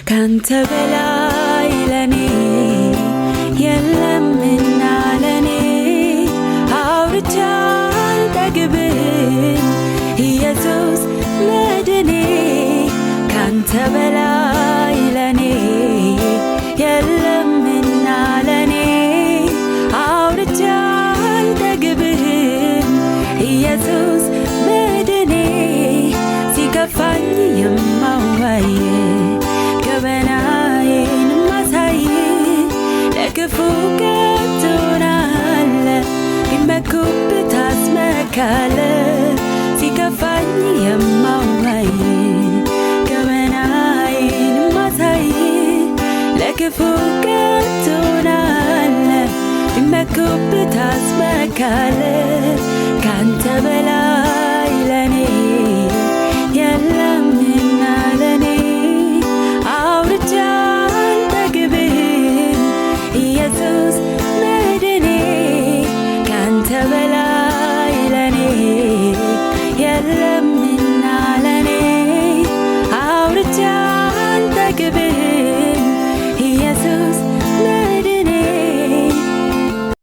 ካንተ በላይ ለኔ የለምና ለኔ አውርቼ አልጠግብም ኢየሱስ መድኔ ካንተ በላይ ለኔ የለምና ለኔ አውርቼ አልጠግብም ኢየሱስ መድኔ ሲከፋኝ የማዋይ ገበናዬን ማሳይ ለክፉ ቀጥቶናል ቢመኩብህ ታስመካለህ ሲከፋኝ የማዋይ ገበናዬን ማሳይ ለክፉ ቀጥቶናል ቢመኩብህ ታስመካለህ ካንተ በላይ ለኔ የለምና ለኔ አውርቼ አልጠግብም ኢየሱስ መድኔ ካንተ በላይ ለኔ የለምና ለኔ አውርቼ አልጠግብም